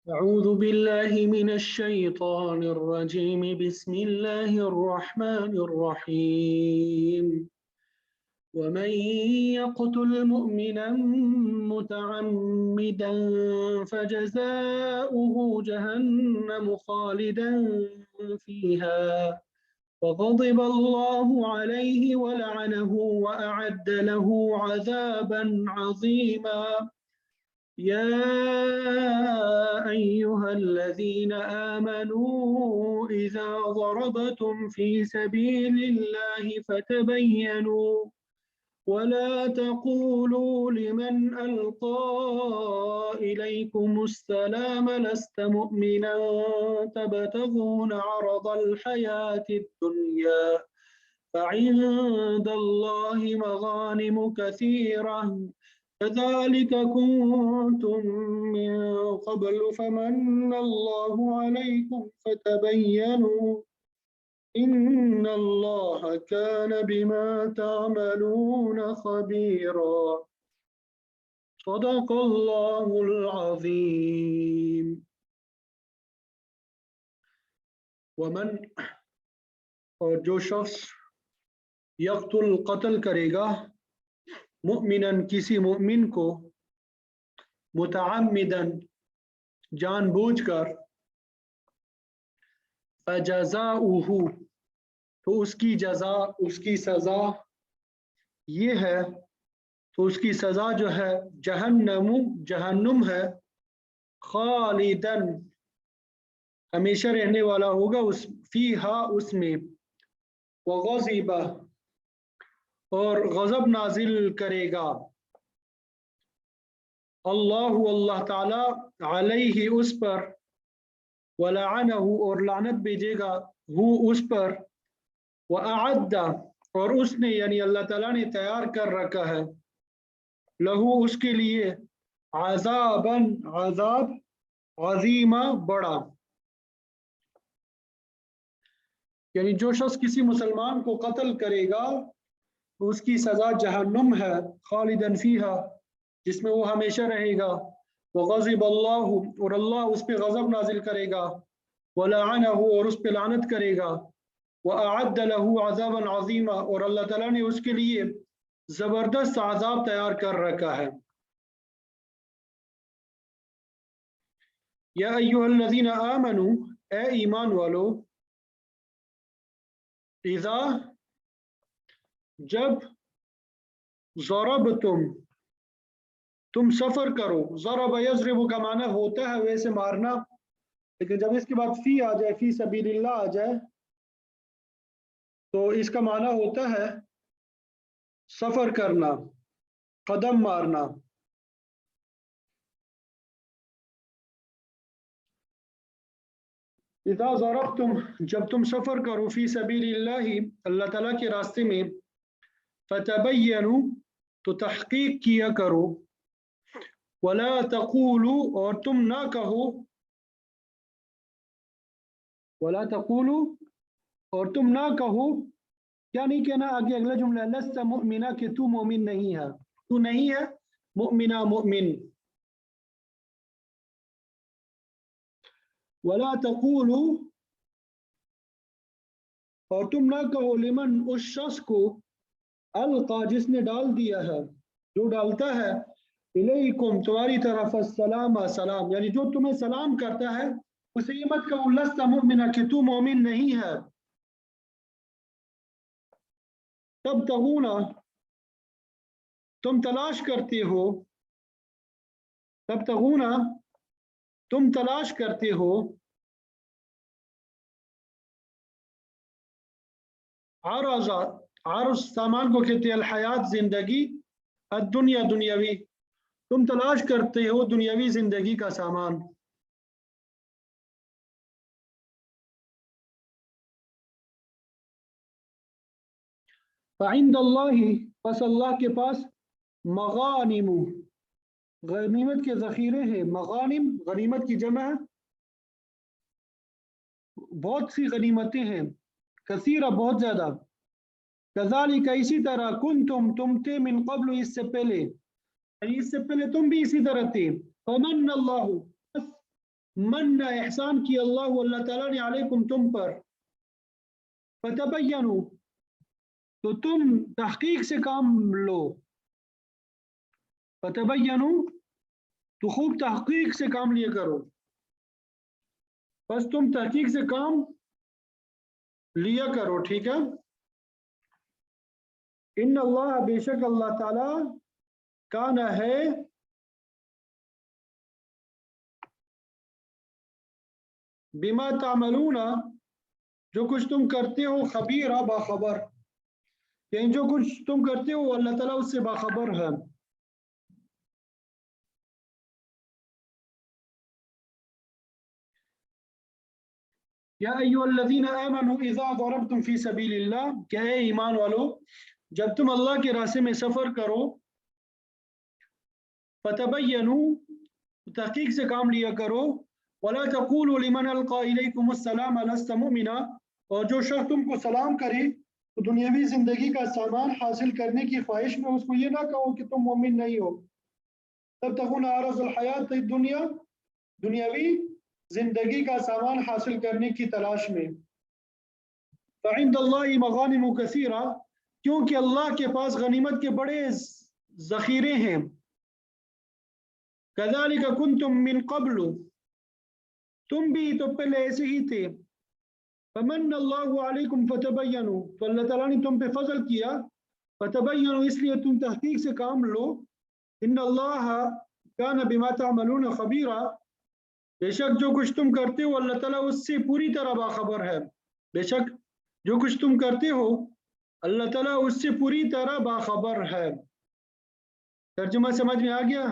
أعوذ بالله من الشيطان الرجيم بسم الله الرحمن الرحيم ومن يقتل مؤمنا متعمدا فجزاؤه جهنم خالدا فيها وغضب الله عليه ولعنه وأعد له عذابا عظيما يا أيها الذين آمنوا إذا ضربتم في سبيل الله فتبينوا ولا تقولوا لمن ألقى إليكم السلام لست مؤمنا تبتغون عرض الحياة الدنيا فعند الله مغانم كثيرة كذلك كنتم من قبل فمن الله عليكم فتبينوا إن الله كان بما تعملون خبيرا صدق الله العظيم ومن اور جو شخص یقتل قتل کرے گا مؤمناً کسی مؤمن کو متعمداً جان بوجھ کر فجزاؤہ تو اس کی جزا اس کی سزا یہ ہے تو اس کی سزا جو ہے جہنم ہے خالداً ہمیشہ رہنے والا ہوگا اس فیہا اس میں وغضب اور غضب نازل کرے گا اللہ تعالی علیہ اس پر ولعنہ اور لعنت بھیجے گا وہ اس پر وأعد اور اس نے یعنی اللہ تعالیٰ نے تیار کر رکھا ہے لہو اس کے لیے عذاب عظیمہ بڑا یعنی جو شخص کسی مسلمان کو قتل کرے گا اس کی سزا جہنم ہے خالداً فیہا جس میں وہ ہمیشہ رہے گا وغضب اللہ اور اللہ اس پہ غضب نازل کرے گا ولعنہ اور اس پہ لعنت کرے گا وأعد له عذابا عظیما اور اللہ تعالیٰ نے اس کے لیے زبردست عذاب تیار کر رکھا ہے یا ایھا الذین آمنوا اے ایمان والو اذا جب ضربتم تم سفر کرو ضرب یضرب کا معنی ہوتا ہے ویسے مارنا لیکن جب اس کے بعد فی آ جائے فی سبیل اللہ آ جائے تو اس کا معنی ہوتا ہے سفر کرنا قدم مارنا اذا ضربتم جب تم سفر کرو فی سبیل اللہ اللہ تعالیٰ کے راستے میں فتبینوا تو تحقیق کیا کرو ولا تقولوا اور تم نہ کہو ولا تقولوا اور تم نہ کہو کیا نہیں کہنا آگے اگلا جملہ لست مؤمنا کہ تو مومن نہیں ہے تو نہیں ہے مؤمنا مومن ولا تقولوا اور تم نہ کہو لمن اس شخص کو القا جس نے ڈال دیا ہے جو ڈالتا ہے الیکم تمہاری طرف السلام سلام یعنی جو تمہیں سلام کرتا ہے اسے یہ مت کہو لست مؤمنا کہ تو مومن نہیں ہے تبتغون تم تلاش کرتے ہو تبتغون تم تلاش کرتے ہو عرض سامان کو کہتے ہیں الحیات زندگی الدنیا دنیاوی تم تلاش کرتے ہو دنیاوی زندگی کا سامان فعند اللہ پس اللہ کے پاس مغانم غنیمت کے ذخیرے ہیں مغانم غنیمت کی جمع ہے بہت سی غنیمتیں ہیں کثیرہ بہت زیادہ کذالک اسی طرح تم تھے من قبل اس سے پہلے یعنی اس سے پہلے تم بھی اسی طرح تھے فمن اللہ मन एहसान किया अल्लाह ताला ने अलैकुम तुम पर, फतबय्यनु तो तुम तहकीक से काम लो, फतबय्यनु तो खूब तहकीक से काम लिया करो, बस तुम तहकीक से काम लिया करो, ठीक है। इन अल्लाह बेशक अल्लाह ताला काना है बिमा तामलूना जो कुछ तुम करते हो खबीरा बाखबर, यानी जो कुछ तुम करते हो अल्लाह ताला उससे बाखबर है। या अय्युहल्लज़ीना आमनू इज़ा ज़रबतुम फ़ी सबीलिल्लाह, क्या है ईमान वालो जब तुम अल्लाह के रास्ते में सफ़र करो, फतबय्यनू तहकीक से काम लिया करो, वला तक़ूलू लिमन अलक़ा इलैकुमुस्सलाम लस्त मुमिना, और जो शख्स तुमको सलाम करे तो दुनियावी ज़िंदगी का सामान हासिल करने की ख्वाहिश में उसको ये ना कहो कि तुम मोमिन नहीं हो। तब तकुन आरज़ुल हयात दुनिया, दुनियावी जिंदगी का सामान हासिल करने की तलाश में। फ़इंदल्लाहि मग़ानिम कसीरा, क्योंकि अल्लाह के पास गनीमत के बड़े ज़ख़ीरे हैं। कज़ालिका कुंतुम मिन क़ब्लु, तुम भी तो पहले ऐसे ही थे। फ़मन्नल्लाहु अलैकुम फ़तबय्यनु, तो अल्लाह ताला ने तुम पे फजल किया, फ़तबय्यनु इसलिए तुम तहकीक से काम लो। इन्नल्लाह कान बिमा तामलून ख़बीरा, बेशक जो कुछ तुम करते हो अल्लाह ताला उससे पूरी तरह बाखबर है। बेशक जो कुछ तुम करते हो अल्लाह ताला उससे पूरी तरह बाखबर है। तर्जुमा समझ में आ गया?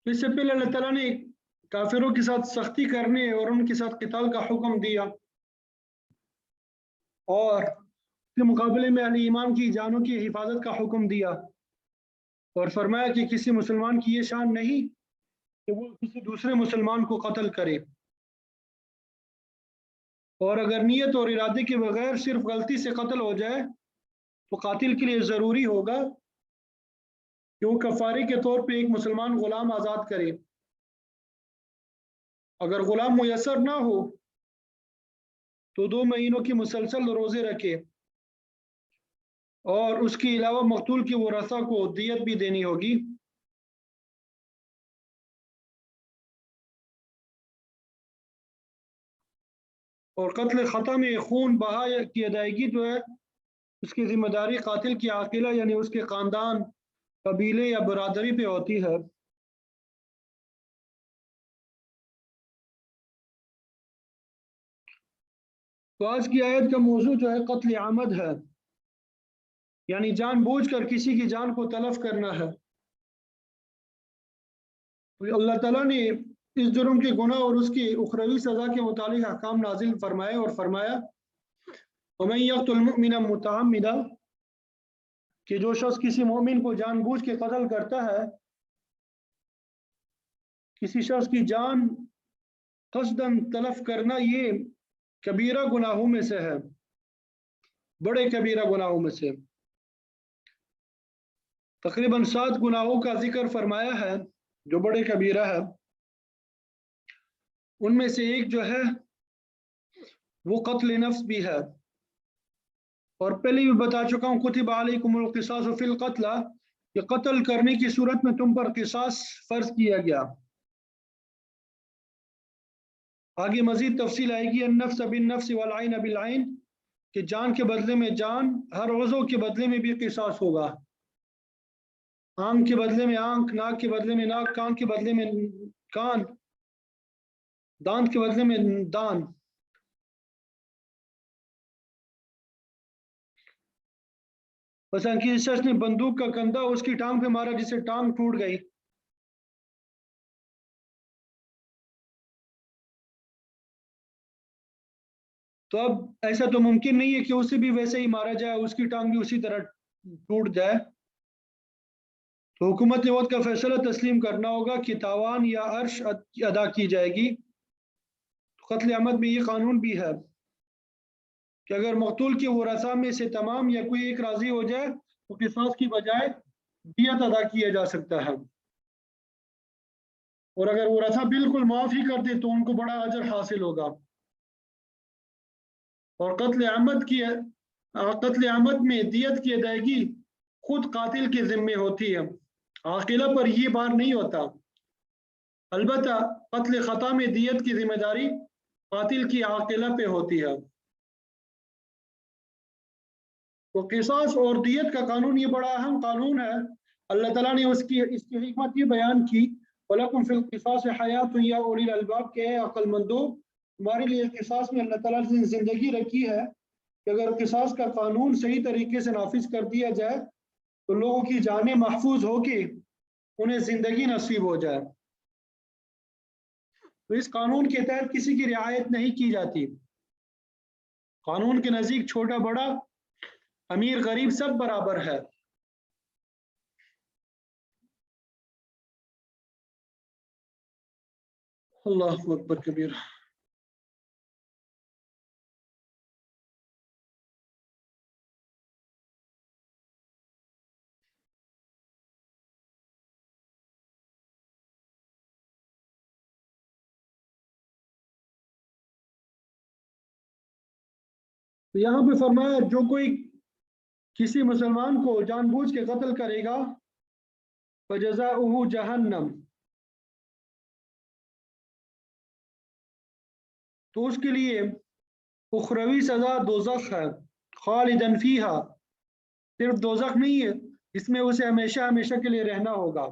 इससे पहले अल्लाह ताला ने काफिरों के साथ सख्ती करने और उनके साथ क़िताल का हुक्म दिया, और के मुकाबले में अहले ईमान की जानों की हिफाजत का हुक्म दिया, और फरमाया कि किसी मुसलमान की ये शान नहीं कि वो किसी दूसरे मुसलमान को कत्ल करे, और अगर नीयत और इरादे के बगैर सिर्फ गलती से कत्ल हो जाए तो कातिल के लिए ज़रूरी होगा कि वो कफ़ारे के तौर पे एक मुसलमान गुलाम आज़ाद करे। अगर गुलाम मुयसर ना हो तो 2 महीनों की मुसलसल रोज़े रखे, और उसके अलावा मकतूल की वरसा को दियत भी देनी होगी। और कत्ल ख़ता में खून बहा की अदायगी जो है उसकी जिम्मेदारी कातिल की आकिला यानी उसके ख़ानदान, कबीले या बरादरी पे होती है। तो आज की आयत का मौजू जो है कत्ल आमद है, यानी जानबूझकर किसी की जान को तलफ करना है। तो अल्लाह ताला ने इस जुर्म के गुनाह और उसकी उखरवी सज़ा के मुतालिक अहकाम नाजिल फरमाए और फरमाया वमन यक़्तुल मुमिना मुतअम्मिदा, कि जो शख्स किसी मोमिन को जानबूझ के कत्ल करता है, किसी शख्स की जान कसदन तलफ करना, ये कबीरा गुनाहों में से है, बड़े कबीरा गुनाहों में से। तकरीबन 7 गुनाहों का जिक्र फरमाया है जो बड़े कबीरा है। उनमें से एक जो है वो कत्ल नफ्स भी है, और पहले भी बता चुका हूँ कुतिबा अलैकुमुल क़िसास फ़िल क़त्ल, कि कत्ल करने की सूरत में तुम पर क़िसास फर्ज किया गया। आगे मजीद तफसील आएगी, अन्नफ्स बिन नफ्स वल ऐन बिल ऐन, कि जान के बदले में जान, हर उज़्व के बदले में भी क़िसास होगा। आंख के बदले में आंख, नाक के बदले में नाक, कान के बदले में कान, दांत के बदले में दान। बस किसी शख्स ने बंदूक का कंधा उसकी टांग पे मारा जिससे टांग टूट गई, تو اب ایسا تو ممکن نہیں ہے کہ اسے بھی ویسے ہی مارا جائے، اس کی ٹانگ بھی اسی طرح ٹوٹ جائے. تو حکومت وقت کا فیصلہ تسلیم کرنا ہوگا کہ تاوان یا عرش ادا کی جائے گی. قتل عمد میں یہ قانون بھی ہے کہ اگر مقتول کے ورثاء میں سے تمام یا کوئی ایک راضی ہو جائے تو قصاص کی بجائے دیت ادا کیا جا سکتا ہے، اور اگر ورثاء بالکل معاف ہی کر دے تو ان کو بڑا اجر حاصل ہوگا. اور قتل عمد میں دیت کی ادائیگی خود قاتل کے ذمے ہوتی ہے، عاقلہ پر یہ بار نہیں ہوتا. البتہ قتل خطا میں دیت کی ذمہ داری قاتل کی عاقلہ پہ ہوتی ہے. تو قصاص اور دیت کا قانون یہ بڑا اہم قانون ہے. اللہ تعالیٰ نے اس کی حکمت یہ بیان کی، وَلَكُمْ فِي الْقِصَاصِ حَيَاةٌ يَا أُولِي الْأَلْبَابِ کہ اے عقل مندو، تمہارے لیے قصاص میں اللہ تعالیٰ نے زندگی رکھی ہے کہ اگر قصاص کا قانون صحیح طریقے سے نافذ کر دیا جائے تو لوگوں کی جانیں محفوظ ہو کے انہیں زندگی نصیب ہو جائے. تو اس قانون کے تحت کسی کی رعایت نہیں کی جاتی. قانون کے نزدیک چھوٹا بڑا، امیر غریب سب برابر ہے. اللہ اکبر کبیر. تو یہاں پہ فرمایا جو کوئی کسی مسلمان کو جان بوجھ کے قتل کرے گا فجزاؤہ جہنم، تو اس کے لیے اخروی سزا دوزخ ہے، خالدن فیہا، صرف دوزخ نہیں ہے، اس میں اسے ہمیشہ ہمیشہ کے لیے رہنا ہوگا.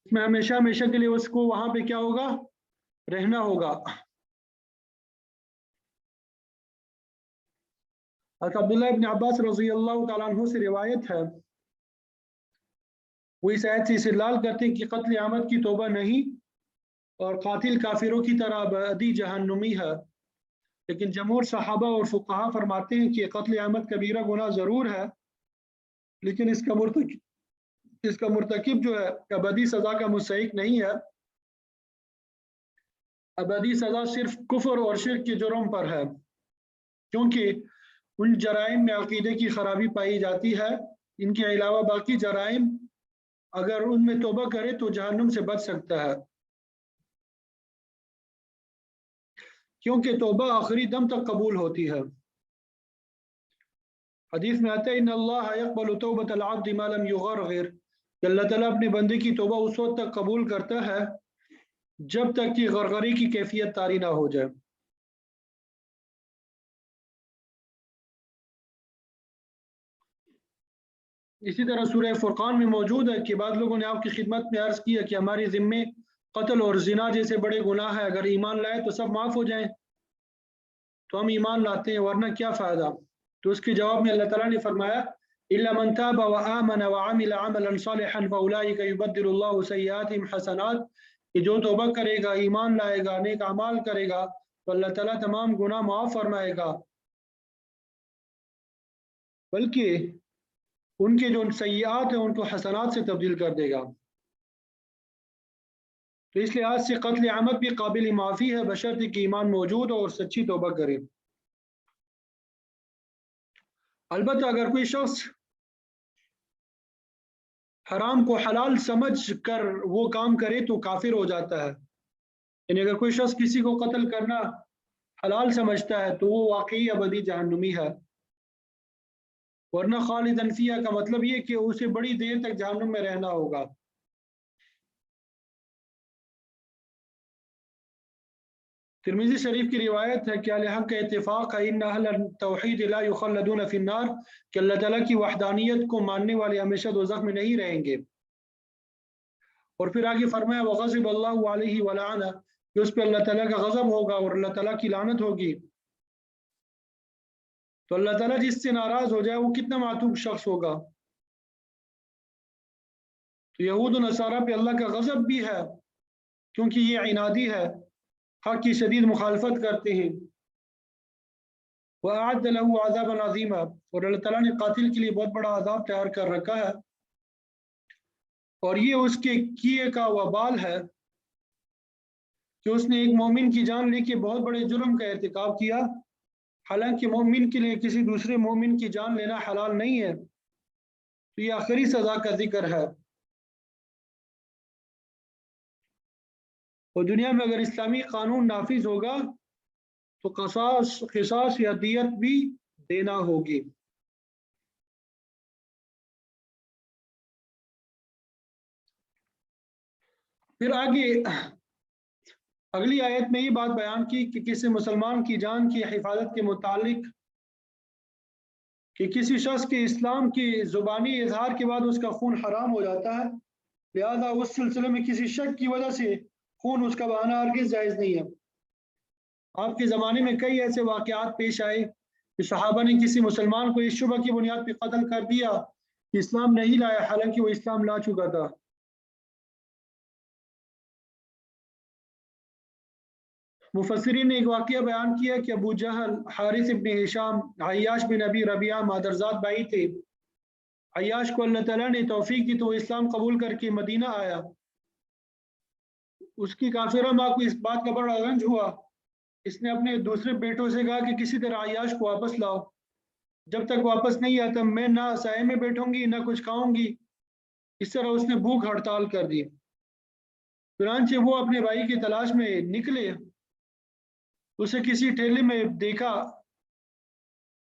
اس میں ہمیشہ ہمیشہ کے لیے اس کو وہاں پہ کیا ہوگا؟ رہنا ہوگا. عبداللہ ابن عباس رضی اللہ تعالیٰ عنہ سے روایت ہے، وہ اس آیت سے استدلال کرتے ہیں کہ قتل عمد کی توبہ نہیں اور قاتل کافروں کی طرح ابدی جہنمی ہے. لیکن جمہور صحابہ اور فقہا فرماتے ہیں کہ قتل عمد کبیرہ گناہ ضرور ہے، لیکن اس کا مرتکب جو ہے ابدی سزا کا مستحق نہیں ہے. ابدی سزا صرف کفر اور شرک کے جرم پر ہے، کیونکہ ان جرائم میں عقیدے کی خرابی پائی جاتی ہے. ان کے علاوہ باقی جرائم اگر ان میں توبہ کرے تو جہنم سے بچ سکتا ہے، کیونکہ توبہ آخری دم تک قبول ہوتی ہے. حدیث میں آتا ہے ان اللہ یقبل توبۃ العبد ما لم یغرغر، کہ اللہ تعالیٰ اپنے بندے کی توبہ اس وقت تک قبول کرتا ہے جب تک کہ غرغری کی کیفیت طاری نہ ہو جائے. اسی طرح سورہ فرقان میں موجود ہے کہ بعض لوگوں نے آپ کی خدمت میں عرض کیا کہ ہماری ذمے قتل اور زنا جیسے بڑے گناہ ہیں، اگر ایمان لائے تو سب معاف ہو جائیں. تو ہم ایمان لاتے ہیں، ورنہ کیا فائدہ؟ تو اس کے جواب میں اللہ تعالیٰ نے فرمایا إِلَّا مَنْ تَابَ وَآمَنَ وَعَمِلَ عَمَلًا صَالِحًا فَأُولَٰئِكَ يُبَدِّلُ اللَّهُ سَيِّئَاتِهِمْ حَسَنَاتٍ، کہ جو توبہ کرے گا، ایمان لائے گا، نیک اعمال کرے گا تو اللہ تعالیٰ تمام گناہ معاف فرمائے گا، بلکہ ان کے جو سیئات ہیں ان کو حسنات سے تبدیل کر دے گا. تو اس لحاظ سے قتل عمد بھی قابل معافی ہے بشرط کہ ایمان موجود ہو اور سچی توبہ کرے. البتہ اگر کوئی شخص حرام کو حلال سمجھ کر وہ کام کرے تو کافر ہو جاتا ہے. یعنی اگر کوئی شخص کسی کو قتل کرنا حلال سمجھتا ہے تو وہ واقعی ابدی جہنمی ہے، ورنہ خالدن فیہا کا مطلب یہ کہ اسے بڑی دیر تک جہنم میں رہنا ہوگا. ترمذی شریف کی روایت ہے کہ الحق کا اتفاق ہے ان اہل التوحید لا یخلدون فی النار، کہ اللہ تعالیٰ کی وحدانیت کو ماننے والے ہمیشہ دوزخ میں نہیں رہیں گے. اور پھر آگے فرمایا وغضب اللہ علیہ ولعنہ، کہ اس پہ اللہ تعالیٰ کا غضب ہوگا اور اللہ تعالیٰ کی لعنت ہوگی، تو اللہ تعالیٰ جس سے ناراض ہو جائے وہ کتنا معتوب شخص ہوگا۔ تو یہود و نصارہ پہ اللہ کا غضب بھی ہے کیونکہ یہ عنادی ہے، حق کی شدید مخالفت کرتے ہیں۔ وَأَعَدَّ لَهُ عَذَابًا عَظِيمًا، اور اللہ تعالیٰ نے قاتل کے لیے بہت بڑا عذاب تیار کر رکھا ہے، اور یہ اس کے کیے کا وبال ہے کہ اس نے ایک مومن کی جان لے کے بہت بڑے جرم کا ارتکاب کیا، حالانکہ مومن کے لیے کسی دوسرے مومن کی جان لینا حلال نہیں ہے۔ تو یہ آخری سزا کا ذکر ہے۔ اور دنیا میں اگر اسلامی قانون نافذ ہوگا تو قصاص یا دیت بھی دینا ہوگی۔ پھر آگے اگلی آیت میں یہ بات بیان کی کہ کسی مسلمان کی جان کی حفاظت کے متعلق کہ کسی شخص کے اسلام کی زبانی اظہار کے بعد اس کا خون حرام ہو جاتا ہے، لہذا اس سلسلے میں کسی شک کی وجہ سے خون اس کا بہانا ہرگز جائز نہیں ہے۔ آپ کے زمانے میں کئی ایسے واقعات پیش آئے کہ صحابہ نے کسی مسلمان کو اس شبہ کی بنیاد پہ قتل کر دیا کہ اسلام نہیں لایا، حالانکہ وہ اسلام لا چکا تھا۔ مفسرین نے ایک واقعہ بیان کیا کہ ابو جہل، حارث ابن ہشام، عیاش بن ابی ربیعہ مادرزاد بھائی تھے۔ عیاش کو اللہ تعالیٰ نے توفیق دی تو وہ اسلام قبول کر کے مدینہ آیا۔ اس کی کافرہ ماں کو اس بات کا بڑا رنج ہوا، اس نے اپنے دوسرے بیٹوں سے کہا کہ کسی طرح عیاش کو واپس لاؤ، جب تک واپس نہیں آتا میں نہ سائے میں بیٹھوں گی نہ کچھ کھاؤں گی۔ اس طرح اس نے بھوک ہڑتال کر دی۔ چنانچہ وہ اپنے بھائی کی تلاش میں نکلے، اسے کسی ٹھیلے میں دیکھا،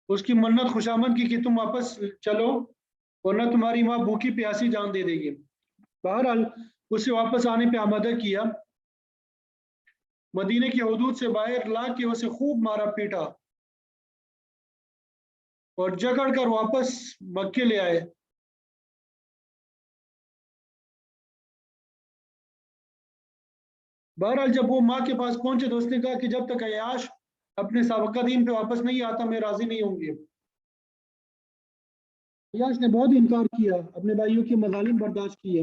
اس کی منت خوشامد کی کہ تم واپس چلو ورنہ تمہاری ماں بھوکی پیاسی جان دے گی۔ بہرحال اسے واپس آنے پہ آمادہ کیا، مدینے کی حدود سے باہر لا کے اسے خوب مارا پیٹا اور جکڑ کر واپس مکے لے آئے۔ بہرحال جب وہ ماں کے پاس پہنچے تو اس نے کہا کہ جب تک عیاش اپنے سابقہ دین پہ واپس نہیں آتا میں راضی نہیں ہوں گی۔ عیاش نے بہت انکار کیا، اپنے بھائیوں کے مظالم برداشت کیے،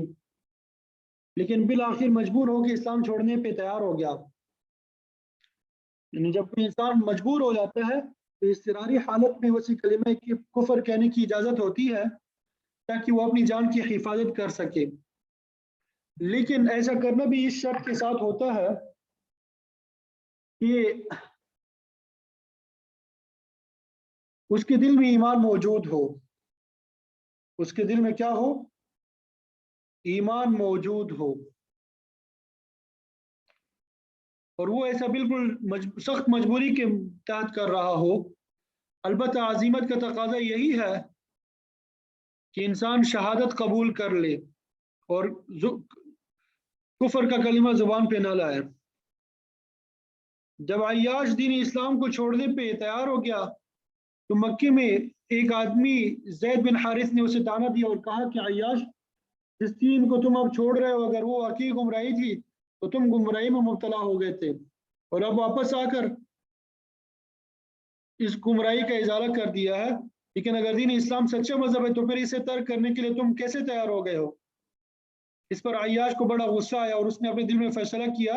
لیکن بالآخر مجبور ہو کے اسلام چھوڑنے پہ تیار ہو گیا۔ یعنی جب کوئی انسان مجبور ہو جاتا ہے تو اضطراری حالت میں اسی کلمہ کفر کہنے کی اجازت ہوتی ہے تاکہ وہ اپنی جان کی حفاظت کر سکے، لیکن ایسا کرنا بھی اس شرط کے ساتھ ہوتا ہے کہ اس کے دل میں ایمان موجود ہو۔ اس کے دل میں کیا ہو؟ ایمان موجود ہو، اور وہ ایسا بالکل سخت مجبوری کے تحت کر رہا ہو۔ البتہ عزیمت کا تقاضا یہی ہے کہ انسان شہادت قبول کر لے اور کفر کا کلمہ زبان پہ نہ لائے۔ جب عیاش دین اسلام کو چھوڑنے پہ تیار ہو گیا تو مکے میں ایک آدمی زید بن حارث نے اسے طعنہ دیا اور کہا کہ عیاش جس دین کو تم اب چھوڑ رہے ہو اگر وہ واقعی گمراہی تھی تو تم گمراہی میں مبتلا ہو گئے تھے، اور اب واپس آ کر اس گمراہی کا ازالہ کر دیا ہے، لیکن اگر دین اسلام سچا مذہب ہے تو پھر اسے ترک کرنے کے لیے تم کیسے تیار ہو گئے ہو؟ اس پر عیاش کو بڑا غصہ آیا اور اس نے اپنے دل میں فیصلہ کیا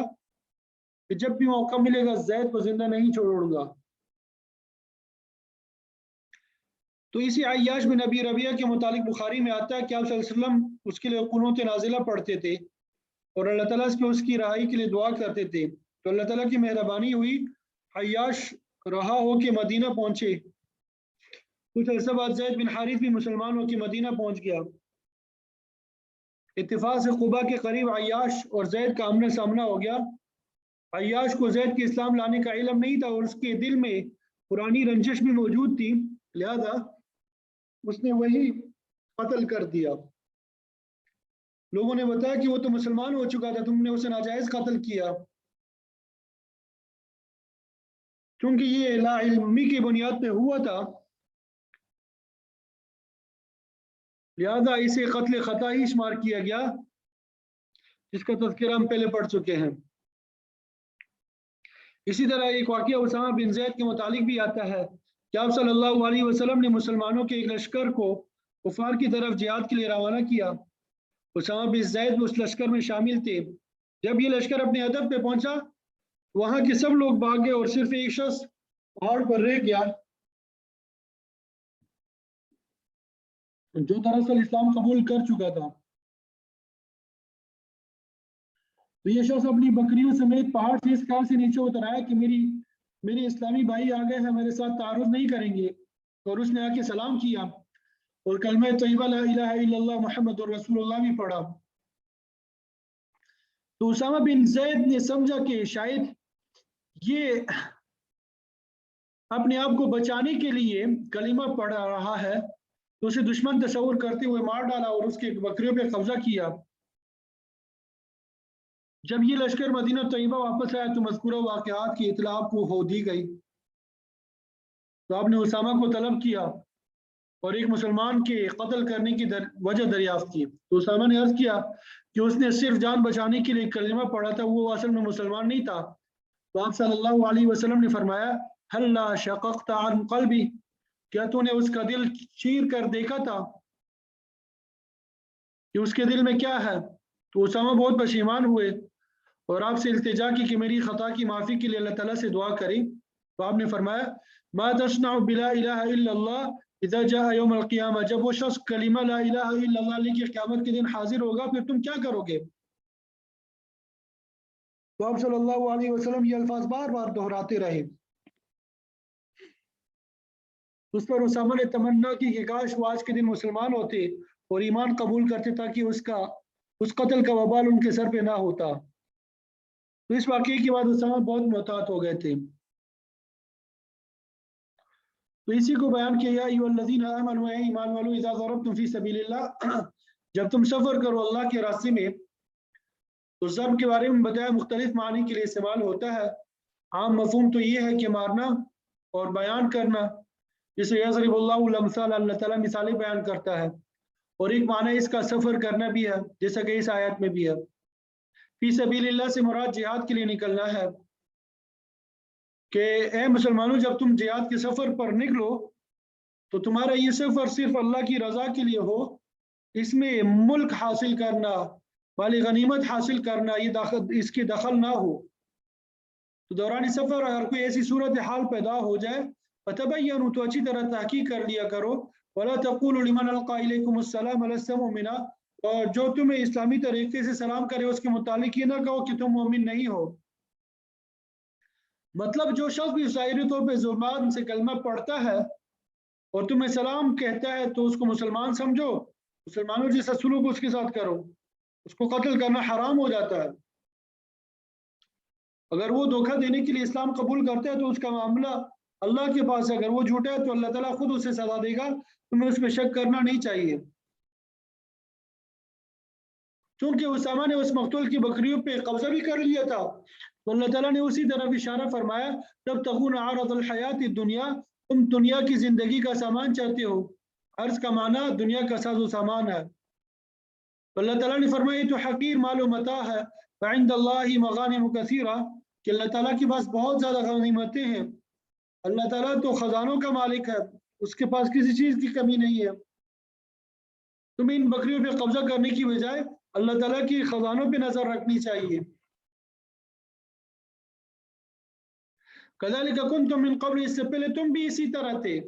کہ جب بھی موقع ملے گا زید کو زندہ نہیں چھوڑوں گا۔ تو اسی عیاش بن ابی ربیعہ کے متعلق بخاری میں آتا ہے کہ آپ صلی اللہ علیہ وسلم اس کے لیے قنوت نازلہ پڑھتے تھے اور اللہ تعالیٰ سے اس کی رہائی کے لیے دعا کرتے تھے، تو اللہ تعالیٰ کی مہربانی ہوئی، عیاش رہا ہو کے مدینہ پہنچے۔ کچھ عرصہ بعد زید بن حارث بھی مسلمان ہو کے مدینہ پہنچ گیا۔ اتفاق سے قبا کے قریب عیاش اور زید کا آمنا سامنا ہو گیا۔ عیاش کو زید کے اسلام لانے کا علم نہیں تھا اور اس کے دل میں پرانی رنجش بھی موجود تھی، لہذا اس نے وہی قتل کر دیا۔ لوگوں نے بتایا کہ وہ تو مسلمان ہو چکا تھا، تم نے اسے ناجائز قتل کیا۔ چونکہ یہ لا علمی کی بنیاد پہ ہوا تھا لہذا اسے قتل خطا ہی شمار کیا گیا، جس کا تذکرہ ہم پہلے پڑھ چکے ہیں۔ इसी तरह एक वाक़या उसामा बिन ज़ैद के मुतालिक भी आता है कि आप सल्लल्लाहु अलैहि वसल्लम ने मुसलमानों के एक लश्कर को कुफार की तरफ जिहाद के लिए रवाना किया। उसामा बिन ज़ैद उस लश्कर में शामिल थे। जब ये लश्कर अपने हदफ पे पहुंचा, वहां के सब लोग भाग गए और सिर्फ एक शख्स पहाड़ पर रह गया, जो दरअसल इस्लाम कबूल कर चुका था। तो ये शख्स अपनी बकरियों समेत पहाड़ से इस ख्याल से नीचे उतर आया कि मेरे इस्लामी भाई आ गए हैं, मेरे साथ तारुफ नहीं करेंगे। और उसने आके सलाम किया और कलमा तय्यबा ला इलाहा इल्लल्लाह मुहम्मदुर रसूलुल्लाह भी पढ़ा। तो उसामा बिन ज़ैद ने समझा कि शायद ये अपने आप को बचाने के लिए कलीमा पढ़ रहा है, तो उसे दुश्मन तस्वुर करते हुए मार डाला और उसके बकरियों पे कब्जा किया। जब ये लश्कर मदीना तय्यबा वापस आया तो मज़कूरा वाक़यात की इत्तला आपको हो दी गई। तो आपने उसामा को तलब किया और एक मुसलमान के कत्ल करने की वजह दरियाफ्त की। तो उसामा ने अर्ज़ किया कि उसने सिर्फ जान बचाने के लिए कलिमा पढ़ा था, वो असल में मुसलमान नहीं था। तो आप सल्लल्लाहु अलैहि वसल्लम ने फरमाया, हल्ला शक़क़्त अन क़ल्बी, क्या तूने उसका दिल चीर कर देखा था कि उसके दिल में क्या है? तो उसामा बहुत पशेमान हुए और आपसे इल्तिजा की कि मेरी खता की माफ़ी के लिए अल्लाह ताला से दुआ करें। तो आपने फरमाया, मा तस्नउ बिला इलाहा इल्लल्लाह इज़ा जाअ यौमुल क़ियामा, जब वो शख्स कलिमा ला इलाहा इल्लल्लाह लेके क़यामत के दिन हाजिर होगा, फिर तुम क्या करोगे? तो आप सल्लल्लाहु अलैहि वसल्लम ये अल्फाज बार बार दोहराते रहे। उस पर उसामा ने तमन्ना की कि काश वो आज के दिन मुसलमान होते और ईमान कबूल करते, ताकि उस कत्ल का वबाल उनके सर पे ना होता। तो इस वाक़ये के बाद उसामा बहुत मोहतात हो गए थे। तो इसी को बयान किया, या अय्युहल्लज़ीना आमनू, ऐ ईमान वालों, इज़ा ज़रबतुम फ़ी सबीलिल्लाह, जब तुम सफ़र करो अल्लाह के रास्ते में। तो ज़र्ब के बारे में बताया मुख्तलिफ मानी के लिए इस्तेमाल होता है। आम मफ़हूम तो ये है कि मारना और बयान करना, जिसे यज़रिबुल्लाहु अल-अमसाल, अल्लाह ताला मिसालें बयान करता है। और एक माना इसका सफ़र करना भी है, जैसा कि इस आयत में भी है। फ़ी सबीलिल्लाह से मुराद जिहाद के लिए निकलना है कि ए मुसलमानों, जब तुम जिहाद के सफ़र पर निकलो तो तुम्हारा ये सफ़र सिर्फ अल्लाह की रज़ा के लिए हो। इसमें मुल्क हासिल करना, माली गनीमत हासिल करना, इसके दखल ना हो। तो दौरान सफ़र अगर कोई ऐसी सूरत हाल पैदा हो जाए, फ़तबय्यनु, तो अच्छी तरह तहकीक कर लिया करो। वला तक़ूलू लिमन अलक़ा इलैकुमुस्सलाम लस्त मुमिना, और जो तुम्हें इस्लामी तरीके से सलाम करे उसके मुतालिक ये ना कहो कि तुम मोमिन नहीं हो। मतलब जो शख्स भी ज़ाहिरी तौर पर ज़ुबान से कलमा पढ़ता है और तुम्हें सलाम कहता है, तो उसको मुसलमान समझो, मुसलमानों जैसा सलूक उसके साथ करो। उसको कत्ल करना हराम हो जाता है। अगर वो धोखा देने के लिए इस्लाम कबूल करता है तो उसका मामला अल्लाह के पास है। अगर वो झूठा है तो अल्लाह ताला खुद उसे सजा देगा, तुम्हें उस पर शक करना नहीं चाहिए। क्योंकि उसामा ने उस मकतूल की बकरियों पे कब्जा भी कर लिया था, तो अल्लाह ताला ने उसी तरफ इशारा फरमाया, तब तगून आरदुल हयात दुनिया, तुम दुनिया की जिंदगी का सामान चाहते हो। अर्ज का माना दुनिया का साजो सामान है। तो अल्लाह ताला ने फरमाया, तो हकीर मालो मता है, इंदल्लाहि मगानिम कसीरा, कि अल्लाह ताला के पास बहुत ज़्यादा गनीमतें हैं। अल्लाह ताला तो खजानों का मालिक है, उसके पास किसी चीज़ की कमी नहीं है। तुम्हें इन बकरियों पे कब्जा करने की बजाय अल्लाह ताला की खजानों पे नजर रखनी चाहिए। कज़ालिका कुंतुम मिन क़ब्ल, इससे पहले तुम भी इसी तरह थे,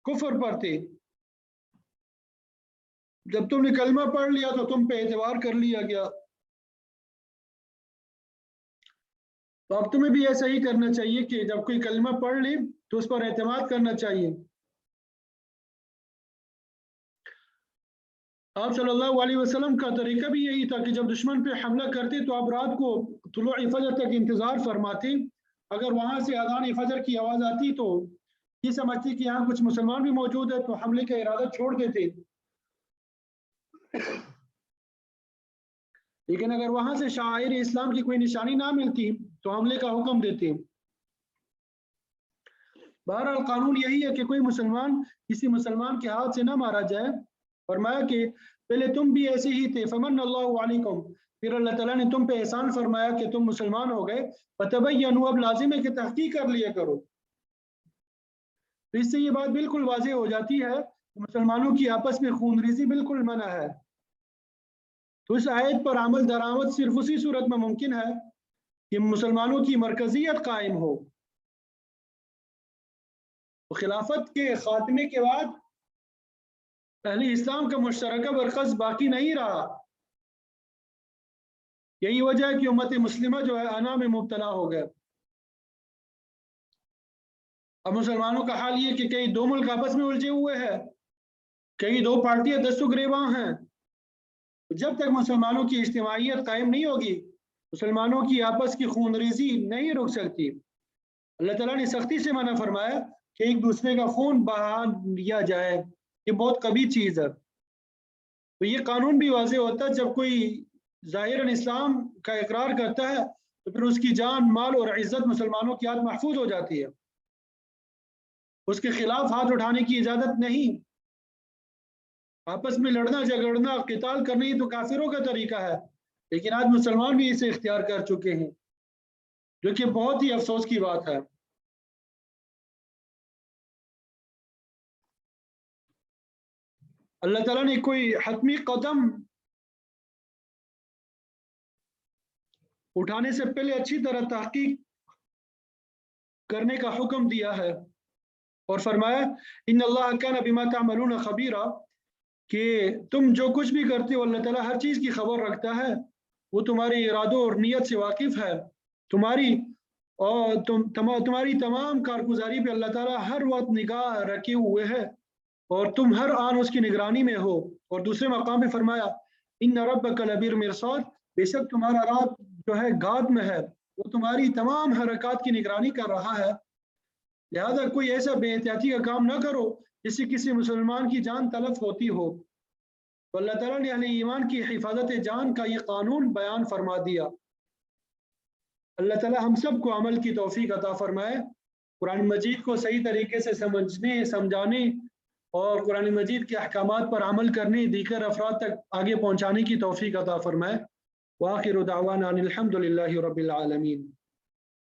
कुफ्र पर थे। जब तुमने कलमा पढ़ लिया तो तुम पे एतबार कर लिया गया। तो अब तुम्हें भी ऐसा ही करना चाहिए कि जब कोई कलमा पढ़ ले तो उस पर एतमाद करना चाहिए। आप सल्लल्लाहु अलैहि वसल्लम का तरीका भी यही था कि जब दुश्मन पे हमला करते तो आप रात को तुलूए फजर तक इंतज़ार फरमाते। अगर वहां से अज़ान फजर की आवाज़ आती तो ये समझते कि यहाँ कुछ मुसलमान भी मौजूद है, तो हमले का इरादा छोड़ देते। लेकिन अगर वहां से शाइर इस्लाम की कोई निशानी ना मिलती तो हमले का हुक्म देते। बहरहाल कानून यही है कि कोई मुसलमान किसी मुसलमान के हाथ से ना मारा जाए। फरमाया कि पहले तुम भी ऐसे ही थे, फमन अल्लाहु अलैकुम, फिर अल्लाह ताला ने तुम पे एहसान फरमाया कि तुम मुसलमान हो गए, फतबय्यनु, अब लाजिम है कि तहकीक कर लिया करो। तो इससे ये बात बिल्कुल वाज़ेह हो जाती है कि मुसलमानों की आपस में खूनरेज़ी बिल्कुल मना है। तो इस आयत पर अमल दरामद सिर्फ उसी सूरत में मुमकिन है कि मुसलमानों की मरकजियत कायम हो। तो खिलाफत के खात्मे के बाद अहले इस्लाम का मुश्तरका मरकज़ बाकी नहीं रहा। यही वजह है कि उम्मत मुस्लिमा जो है अना में मुब्तला हो गए। अब मुसलमानों का हाल ये कि कई दो मुल्क आपस में उलझे हुए हैं, कई दो पार्टियां दस्तगिरेबां हैं। जब तक मुसलमानों की इज्तिमाइयत कायम नहीं होगी, मुसलमानों की आपस की खूनरेज़ी नहीं रुक सकती। अल्लाह ताला ने सख्ती से मना फरमाया कि एक दूसरे का खून बहा दिया जाए, ये बहुत कबीह चीज़ है। तो ये कानून भी वाज़ेह होता है जब कोई ज़ाहिरन इस्लाम का इकरार करता है तो फिर उसकी जान, माल और इज़्ज़त मुसलमानों की हाथ महफूज हो जाती है। उसके खिलाफ हाथ उठाने की इजाज़त नहीं। आपस में लड़ना झगड़ना क़िताल करना ही तो काफिरों का तरीका है, लेकिन आज मुसलमान भी इसे इख्तियार कर चुके हैं, जो कि बहुत ही अफसोस की बात है। अल्लाह ताला ने कोई हतमी कदम उठाने से पहले अच्छी तरह तहकीक करने का हुक्म दिया है और फरमाया इन्नल्लाह कान बिमा तअमलून खबीरा, कि तुम जो कुछ भी करते हो अल्लाह ताला हर चीज़ की खबर रखता है। वो तुम्हारे इरादों और नीयत से वाकिफ़ है। तुम्हारी और तुम्हारी तमाम कारगुजारी पे अल्लाह ताला हर वक्त निगाह रखे हुए है और तुम हर आन उसकी निगरानी में हो। और दूसरे मकाम पे फरमाया इन्न रब्बका लबिल मिरसाद, बेशक तुम्हारा रब जो है गाद में है, वो तुम्हारी तमाम हरकत की निगरानी कर रहा है। लिहाजा कोई ऐसा बेहतियाती का काम ना करो जिससे किसी मुसलमान की जान तलफ होती हो। तो अल्लाह ताला ने अहले ईमान की हिफाजत जान का ये कानून बयान फरमा दिया। अल्लाह ताला हम सब को अमल की तौफीक अता फरमाए, कुरान मजीद को सही तरीके से समझने, समझाने और कुरान मजीद के अहकामात पर अमल करने, दीगर अफराद तक आगे पहुँचाने की तौफीक अता फरमाए। व आखिरु दावाना अनिल हम्दुलिल्लाहि रब्बिल आलमीन।